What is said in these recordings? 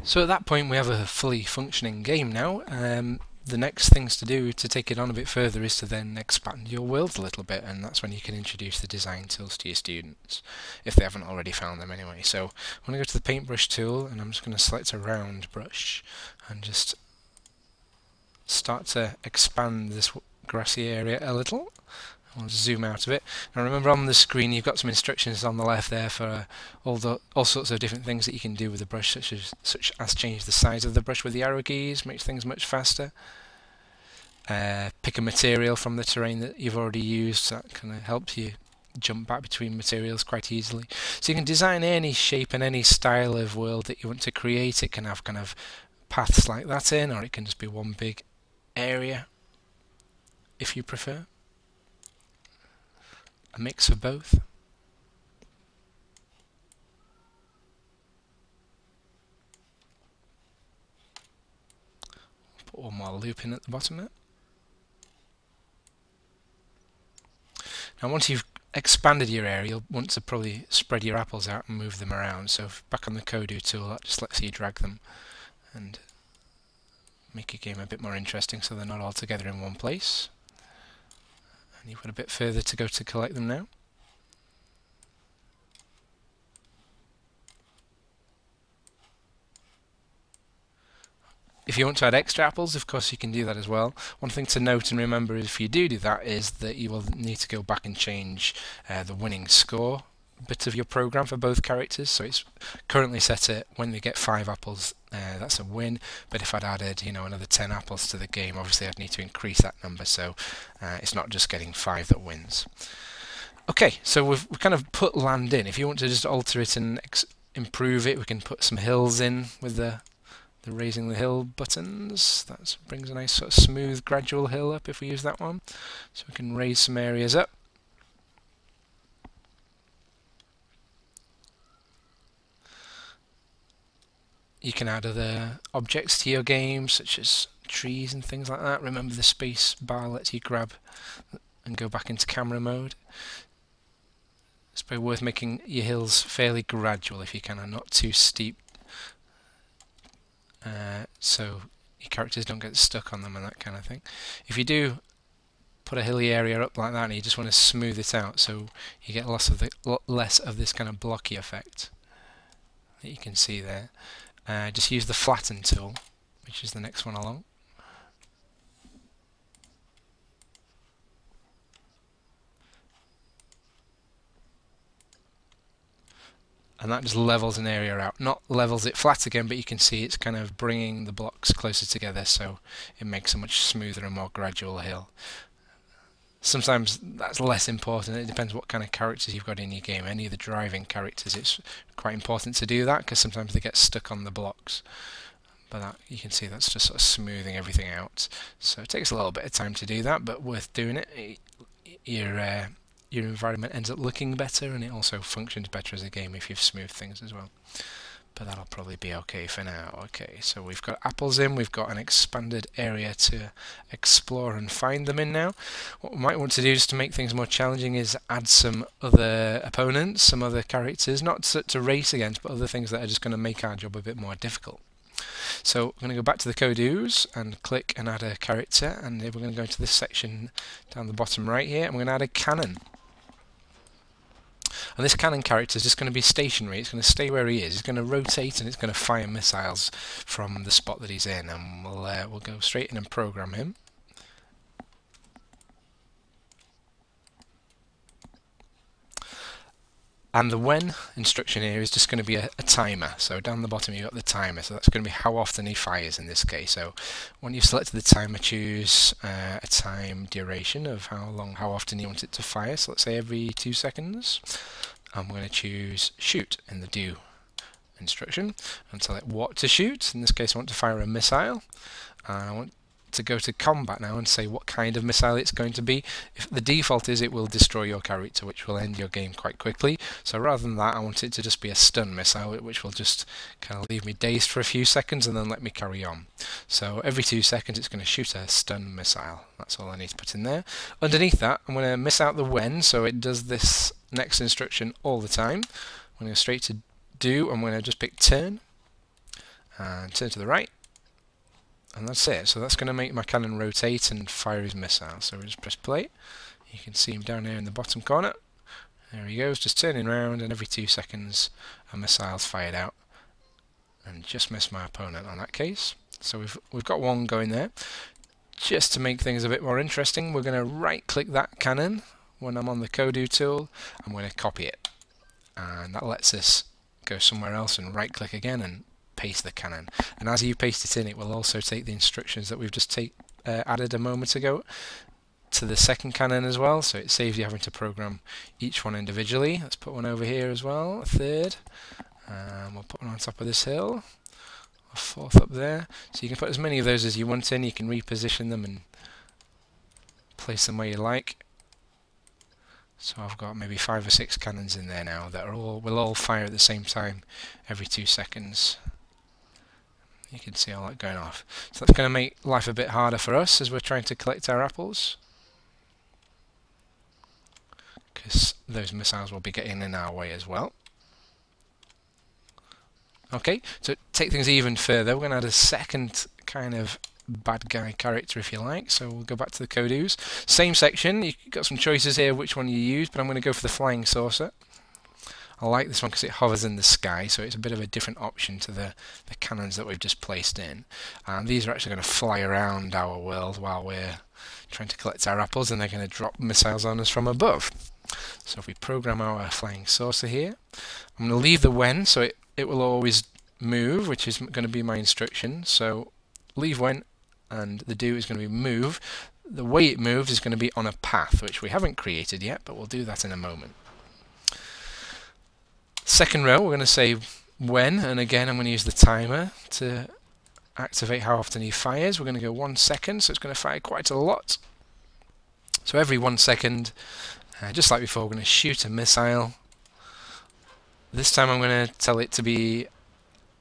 So at that point we have a fully functioning game now. The next things to do to take it on a bit further is to then expand your world a little bit, and that's when you can introduce the design tools to your students, if they haven't already found them anyway. So I'm going to go to the paintbrush tool, and I'm just going to select a round brush and just start to expand this grassy area a little. I'll zoom out of it. Now remember, on the screen you've got some instructions on the left there for all sorts of different things that you can do with the brush, such as change the size of the brush with the arrow keys, make things much faster. Pick a material from the terrain that you've already used, so that kind of helps you jump back between materials quite easily. So you can design any shape and any style of world that you want to create. It can have kind of paths like that in, or it can just be one big area if you prefer. A mix of both. Put one more loop in at the bottom there. Now once you've expanded your area, you'll want to probably spread your apples out and move them around. So back on the Kodu tool, that just lets you drag them and make your game a bit more interesting so they're not all together in one place. And you've got a bit further to go to collect them now. If you want to add extra apples, of course you can do that as well. One thing to note and remember if you do that is that you will need to go back and change the winning score bit of your program for both characters. So it's currently set at when they get 5 apples, that's a win. But if I'd added, another 10 apples to the game, obviously I'd need to increase that number. So it's not just getting 5 that wins. Okay, so we've kind of put land in. If you want to just alter it and improve it, we can put some hills in with the raising the hill buttons. That brings a nice sort of smooth gradual hill up if we use that one. So we can raise some areas up. You can add other objects to your game, such as trees and things like that. Remember, the space bar lets you grab and go back into camera mode. It's probably worth making your hills fairly gradual if you can, and not too steep, so your characters don't get stuck on them and that kind of thing. If you do put a hilly area up like that and you just want to smooth it out so you get less of this kind of blocky effect that you can see there, just use the flatten tool, which is the next one along. And that just levels an area out. Not levels it flat again, but you can see it's kind of bringing the blocks closer together, so it makes a much smoother and more gradual hill. Sometimes that's less important. It depends what kind of characters you've got in your game. Any of the driving characters, it's quite important to do that because sometimes they get stuck on the blocks. But you can see that's just sort of smoothing everything out. So it takes a little bit of time to do that, but worth doing it. Your environment ends up looking better, and it also functions better as a game if you've smoothed things as well. But that'll probably be okay for now. Okay, so we've got apples in, we've got an expanded area to explore and find them in now. What we might want to do just to make things more challenging is add some other opponents, some other characters, not to race against, but other things that are just going to make our job a bit more difficult. So I'm going to go back to the Kodus and click and add a character, and we're going to go into this section down the bottom right here, and we're going to add a cannon. And this cannon character is just going to be stationary. It's going to stay where he is. He's going to rotate and it's going to fire missiles from the spot that he's in. And we'll go straight in and program him. And the when instruction here is just going to be a timer. So down the bottom you've got the timer. So that's going to be how often he fires in this case. So when you've selected the timer, choose a time duration of how often you want it to fire. So let's say every 2 seconds. I'm going to choose shoot in the do instruction and select what to shoot. In this case I want to fire a missile. And I want to go to combat now and say what kind of missile it's going to be. If the default is it will destroy your character, which will end your game quite quickly. So rather than that, I want it to just be a stun missile, which will just kind of leave me dazed for a few seconds and then let me carry on. So every 2 seconds it's going to shoot a stun missile. That's all I need to put in there. Underneath that, I'm going to miss out the when, so it does this next instruction all the time. I'm going to go straight to do. I'm going to just pick turn. and turn to the right, and that's it. So that's going to make my cannon rotate and fire his missile. So we just press play. You can see him down here in the bottom corner. There he goes, just turning around, and every 2 seconds a missile's fired out, and just missed my opponent on that case. So we've got one going there. Just to make things a bit more interesting, we're going to right click that cannon when I'm on the Kodu tool. I'm going to copy it, and that lets us go somewhere else and right click again and paste the cannon. And as you paste it in, it will also take the instructions that we've just added a moment ago to the second cannon as well, so it saves you having to program each one individually. Let's put one over here as well, a third, and we'll put one on top of this hill, a fourth up there. So you can put as many of those as you want in. You can reposition them and place them where you like. So I've got maybe 5 or 6 cannons in there now that will all fire at the same time every 2 seconds. You can see all that going off. So that's going to make life a bit harder for us as we're trying to collect our apples, because those missiles will be getting in our way as well. Okay, to take things even further, we're going to add a second kind of bad guy character, if you like. So we'll go back to the Kodus. Same section, you've got some choices here which one you use, but I'm going to go for the flying saucer. I like this one because it hovers in the sky, so it's a bit of a different option to the cannons that we've just placed in. And these are actually going to fly around our world while we're trying to collect our apples, and they're going to drop missiles on us from above. So if we program our flying saucer here, I'm going to leave the when, so it will always move, which is going to be my instruction. So leave when, and the do is going to be move. The way it moves is going to be on a path, which we haven't created yet, but we'll do that in a moment. Second row, we're going to say when, and again I'm going to use the timer to activate how often he fires. We're going to go 1 second, so it's going to fire quite a lot. So every 1 second, just like before, we're going to shoot a missile. This time I'm going to tell it to be,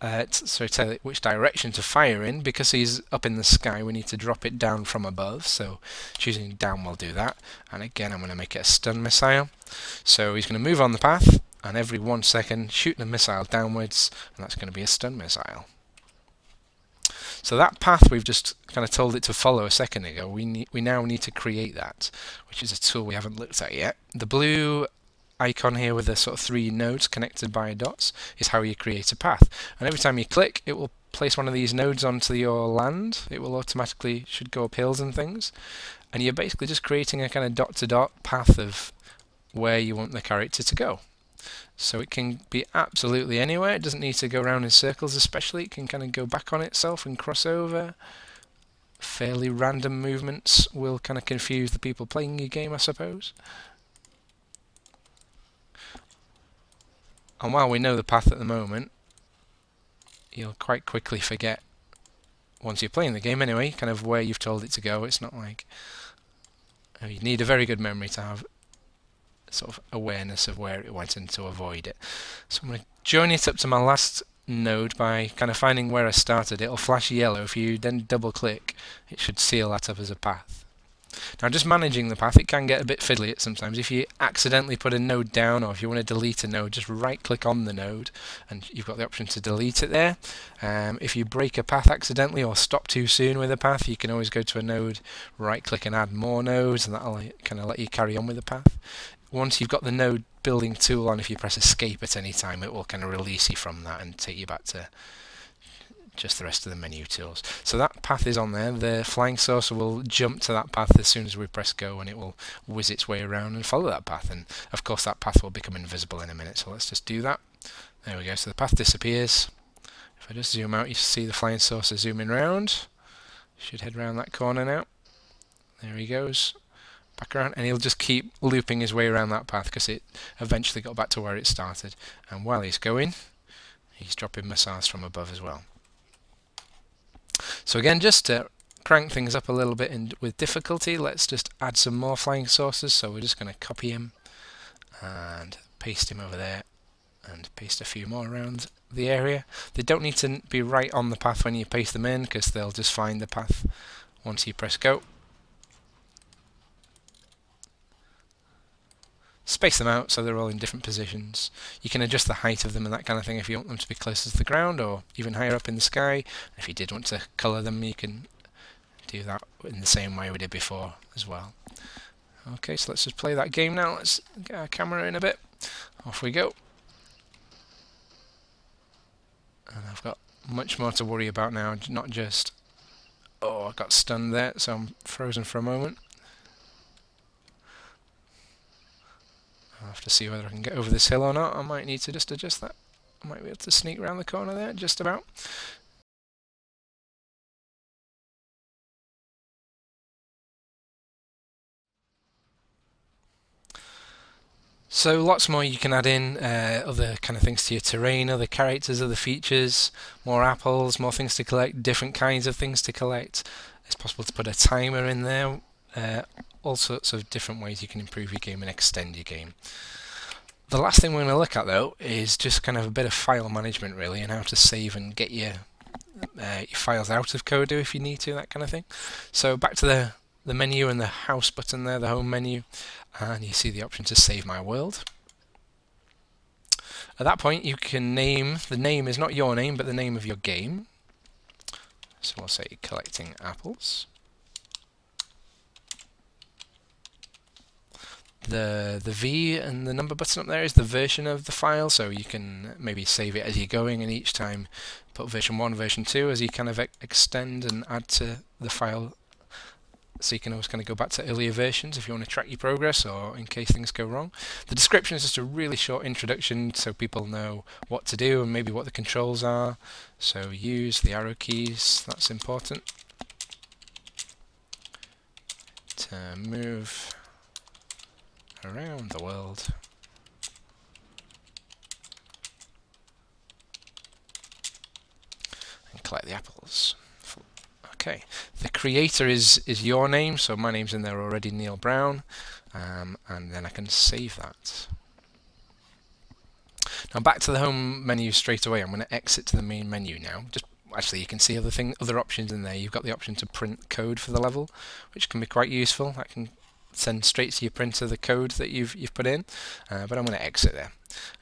tell it which direction to fire in. Because he's up in the sky, we need to drop it down from above, so choosing down will do that. And again, I'm going to make it a stun missile. So he's going to move on the path, and every 1 second shoot the missile downwards, and that's going to be a stun missile. So that path we've just kind of told it to follow a second ago, we now need to create that, which is a tool we haven't looked at yet. The blue icon here with the sort of 3 nodes connected by dots is how you create a path, and every time you click it will place one of these nodes onto your land. It will automatically should go up hills and things, and you're basically just creating a kind of dot-to-dot path of where you want the character to go. So it can be absolutely anywhere. It doesn't need to go around in circles especially. It can kind of go back on itself and cross over. Fairly random movements will kind of confuse the people playing your game, I suppose. And while we know the path at the moment, you'll quite quickly forget, once you're playing the game anyway, kind of where you've told it to go. It's not like you need a very good memory to have sort of awareness of where it went and to avoid it. So I'm going to join it up to my last node by kind of finding where I started. It'll flash yellow. If you then double click, it should seal that up as a path. Now, just managing the path, it can get a bit fiddly at sometimes. If you accidentally put a node down, or if you want to delete a node, just right click on the node and you've got the option to delete it there. If you break a path accidentally or stop too soon with a path, you can always go to a node, right click and add more nodes, and that'll kind of let you carry on with the path. Once you've got the node building tool on, if you press escape at any time, it will kind of release you from that and take you back to just the rest of the menu tools. So that path is on there. The flying saucer will jump to that path as soon as we press go, and it will whiz its way around and follow that path. And of course that path will become invisible in a minute, so let's just do that. There we go, so the path disappears. If I just zoom out, you see the flying saucer zooming around. Should head around that corner now. There he goes. Back around, and he'll just keep looping his way around that path because it eventually got back to where it started. And while he's going, he's dropping missiles from above as well. So again, just to crank things up a little bit with difficulty, let's just add some more flying saucers. So we're just going to copy him and paste him over there, and paste a few more around the area. They don't need to be right on the path when you paste them in, because they'll just find the path once you press go. space them out so they're all in different positions. You can adjust the height of them and that kind of thing if you want them to be closer to the ground or even higher up in the sky. If you did want to colour them, you can do that in the same way we did before as well. Okay, so let's just play that game now. Let's get our camera in a bit. Off we go. And I've got much more to worry about now, not just, oh, I got stunned there, so I'm frozen for a moment. I'll have to see whether I can get over this hill or not. I might need to just adjust that. I might be able to sneak around the corner there, just about. So lots more you can add in, other kind of things to your terrain, other characters, other features, more apples, more things to collect, different kinds of things to collect. It's possible to put a timer in there, all sorts of different ways you can improve your game and extend your game. The last thing we're going to look at though is just kind of a bit of file management really, and how to save and get your files out of Kodu if you need to, that kind of thing. So back to the menu and the house button there, the home menu, and you see the option to save my world. At that point you can name, the name is not your name but the name of your game. So we'll say collecting apples. The V and the number button up there is the version of the file, so you can maybe save it as you're going and each time put version 1, version 2 as you kind of extend and add to the file, so you can always kind of go back to earlier versions if you want to track your progress or in case things go wrong. The description is just a really short introduction so people know what to do and maybe what the controls are. So use the arrow keys, that's important, to move around the world. And collect the apples. Okay, the creator is your name, so my name's in there already, Neil Brown, and then I can save that. Now back to the home menu straight away. I'm going to exit to the main menu now. Actually, you can see other options in there. You've got the option to print code for the level, which can be quite useful. That can send straight to your printer the code that you've put in, but I'm going to exit there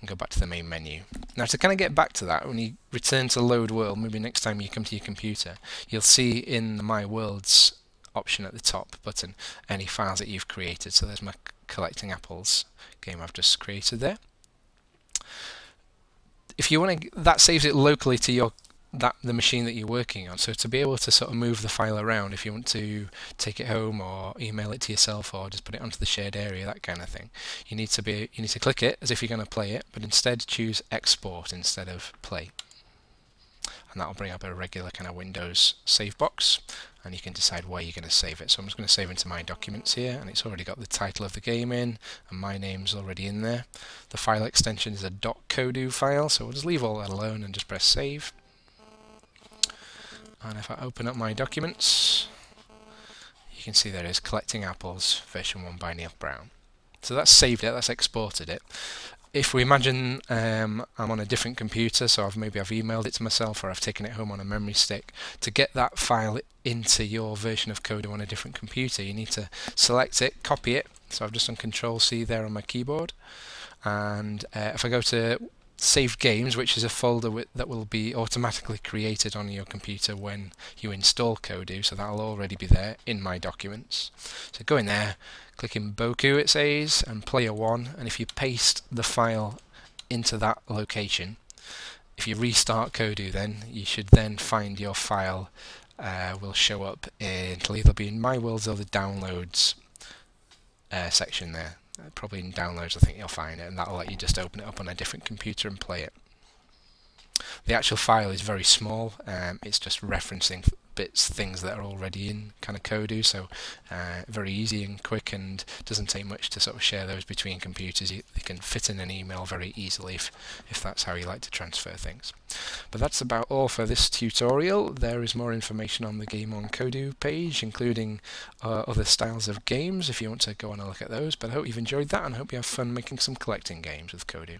and go back to the main menu. Now to kind of get back to that, when you return to load world, maybe next time you come to your computer, you'll see in the My Worlds option at the top button any files that you've created. So there's my collecting apples game I've just created there. If you want to, that saves it locally to the machine that you're working on. So to be able to sort of move the file around, if you want to take it home or email it to yourself or just put it onto the shared area, that kind of thing, you need to click it as if you're going to play it, but instead choose export instead of play, and that'll bring up a regular kind of Windows save box, and you can decide where you're going to save it. So I'm just going to save into my documents here, and it's already got the title of the game in and my name's already in there. The file extension is a .kodu file, so we'll just leave all that alone and just press save. And if I open up my documents, you can see there is Collecting Apples version 1 by Neil Brown. So that's saved it, that's exported it. If we imagine I'm on a different computer, so maybe I've emailed it to myself or I've taken it home on a memory stick, to get that file into your version of Kodu on a different computer, you need to select it, copy it. So I've just done Control-C there on my keyboard, and if I go to Saved Games, which is a folder that will be automatically created on your computer when you install Kodu, so that'll already be there in my documents. So go in there, click in Boku it says, and Player 1, and if you paste the file into that location, if you restart Kodu, then you should then find your file will show up. It'll either be in My Worlds or the Downloads section there. Probably in Downloads I think you'll find it, and that'll let you just open it up on a different computer and play it. The actual file is very small, it's just referencing things that are already in kind of Kodu, so very easy and quick, and doesn't take much to sort of share those between computers. They can fit in an email very easily if that's how you like to transfer things. But that's about all for this tutorial. There is more information on the Game on Kodu page, including other styles of games if you want to go on and look at those. But I hope you've enjoyed that, and I hope you have fun making some collecting games with Kodu.